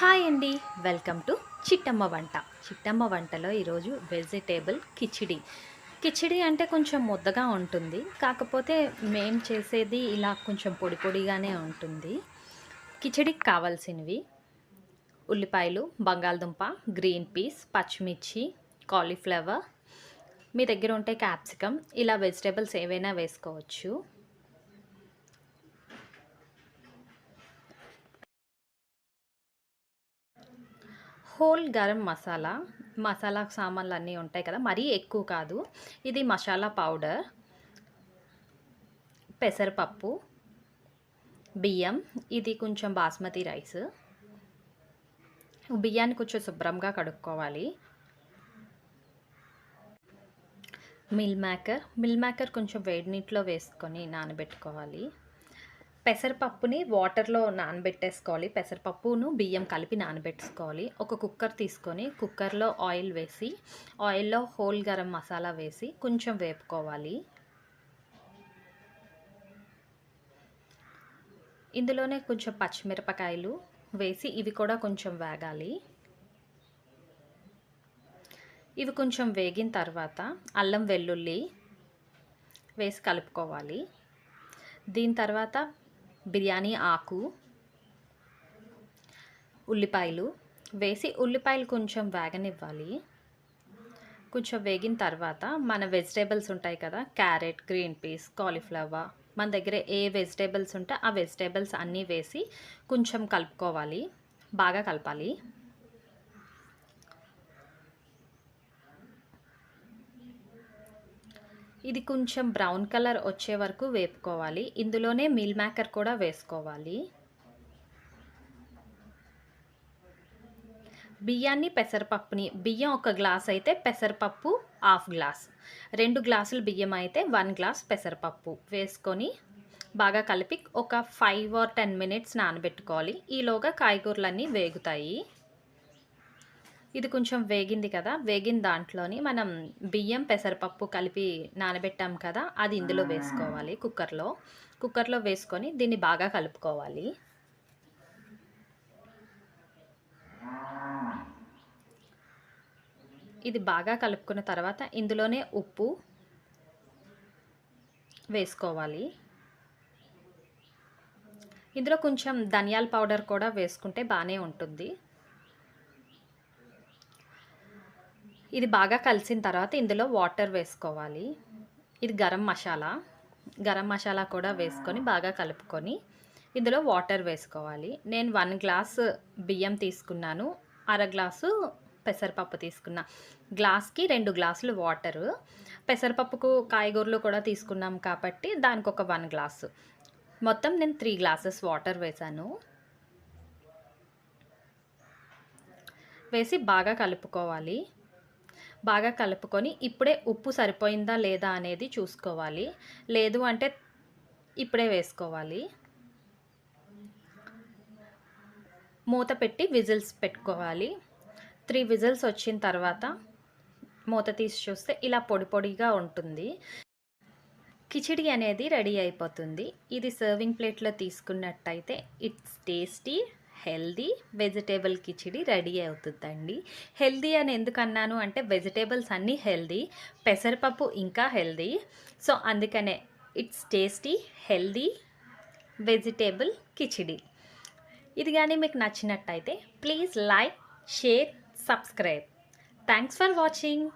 Hi అండి, welcome to Chittamma వంట. చిట్టమ్మ వంటలో ఈరోజు వెజిటేబుల్ కిచిడి. కిచిడి అంటే కొంచెం ముద్దగా ఉంటుంది, కాకపోతే మేము చేసేది ఇలా కొంచెం పొడి పొడిగానే ఉంటుంది. కిచిడికి కావాల్సినవి ఉల్లిపాయలు, బంగాళదుంప, గ్రీన్ పీస్, పచ్చిమిర్చి, కాలీఫ్లవర్, మీ దగ్గర ఉంటే క్యాప్సికమ్, ఇలా వెజిటేబుల్స్ ఏవైనా వేసుకోవచ్చు. హోల్ గరం మసాలా సామాన్లు అన్నీ ఉంటాయి కదా, మరీ ఎక్కువ కాదు. ఇది మసాలా పౌడర్, పెసరపప్పు, బియ్యం, ఇది కొంచెం బాస్మతి రైస్. బియ్యాన్ని కొంచెం శుభ్రంగా కడుక్కోవాలి. మిల్ మేకర్ కొంచెం వేడి నీటిలో వేసుకొని నానబెట్టుకోవాలి. పెసరపప్పుని వాటర్లో నానబెట్టేసుకోవాలి. పెసరపప్పును బియ్యం కలిపి నానబెట్టుకోవాలి. ఒక కుక్కర్ తీసుకొని కుక్కర్లో ఆయిల్ వేసి, ఆయిల్లో హోల్ గరం మసాలా వేసి కొంచెం వేపుకోవాలి. ఇందులోనే కొంచెం పచ్చిమిరపకాయలు వేసి ఇవి కూడా కొంచెం వేగాలి. ఇవి కొంచెం వేగిన తర్వాత అల్లం వెల్లుల్లి వేసి కలుపుకోవాలి. దీని తర్వాత బిర్యానీ ఆకు, ఉల్లిపాయలు వేసి ఉల్లిపాయలు కొంచెం వేగనివ్వాలి. కొంచెం వేగిన తర్వాత మన వెజిటేబుల్స్ ఉంటాయి కదా, క్యారెట్, గ్రీన్ పీస్, కాలీఫ్లవర్, మన దగ్గర ఏ వెజిటేబుల్స్ ఉంటే ఆ వెజిటేబుల్స్ అన్నీ వేసి కొంచెం కలుపుకోవాలి. బాగా కలపాలి. ఇది కొంచెం బ్రౌన్ కలర్ వచ్చే వరకు వేపుకోవాలి. ఇందులోనే మిల్ మేకర్ కూడా వేసుకోవాలి. బియ్యాన్ని, పెసరపప్పుని, బియ్యం 1 గ్లాస్ అయితే పెసరపప్పు హాఫ్ గ్లాస్, 2 గ్లాసులు బియ్యం అయితే 1 గ్లాస్ పెసరపప్పు వేసుకొని బాగా కలిపి ఒక 5 or 10 మినిట్స్ నానబెట్టుకోవాలి. ఈలోగా కాయగూరలన్నీ వేగుతాయి. ఇది కొంచెం వేగింది కదా, వేగిన దాంట్లోని మనం బియ్యం, పెసరపప్పు కలిపి నానబెట్టాం కదా, అది ఇందులో వేసుకోవాలి. కుక్కర్లో వేసుకొని దీన్ని బాగా కలుపుకోవాలి. ఇది బాగా కలుపుకున్న తర్వాత ఇందులోనే ఉప్పు వేసుకోవాలి. ఇందులో కొంచెం ధనియాల పౌడర్ కూడా వేసుకుంటే బాగానే ఉంటుంది. ఇది బాగా కలిసిన తర్వాత ఇందులో వాటర్ వేసుకోవాలి. ఇది గరం మసాలా కూడా వేసుకొని బాగా కలుపుకొని ఇందులో వాటర్ వేసుకోవాలి. నేను 1 గ్లాస్ బియ్యం తీసుకున్నాను, అర గ్లాసు పెసరపప్పు తీసుకున్నా. గ్లాస్కి 2 గ్లాసులు వాటరు. పెసరపప్పుకు కాయగూరలు కూడా తీసుకున్నాం కాబట్టి దానికి ఒక 1 గ్లాసు, మొత్తం నేను 3 గ్లాసెస్ వాటర్ వేసాను. వేసి బాగా కలుపుకోవాలి. బాగా కలుపుకొని ఇప్పుడే ఉప్పు సరిపోయిందా లేదా అనేది చూసుకోవాలి. లేదు అంటే ఇప్పుడే వేసుకోవాలి. మూత పెట్టి విజిల్స్ పెట్టుకోవాలి. 3 విజిల్స్ వచ్చిన తర్వాత మూత తీసి చూస్తే ఇలా పొడి పొడిగా ఉంటుంది. కిచిడి అనేది రెడీ అయిపోతుంది. ఇది సర్వింగ్ ప్లేట్లో తీసుకున్నట్టయితే it's tasty, healthy vegetable khichdi ready అవుతుందండి. హెల్దీ అని ఎందుకు అన్నాను అంటే వెజిటేబుల్స్ అన్నీ హెల్దీ, పెసరపప్పు ఇంకా హెల్దీ. సో అందుకనే it's tasty, healthy vegetable khichdi. ఇది కానీ మీకు నచ్చినట్టయితే please like, share, subscribe. Thanks for watching.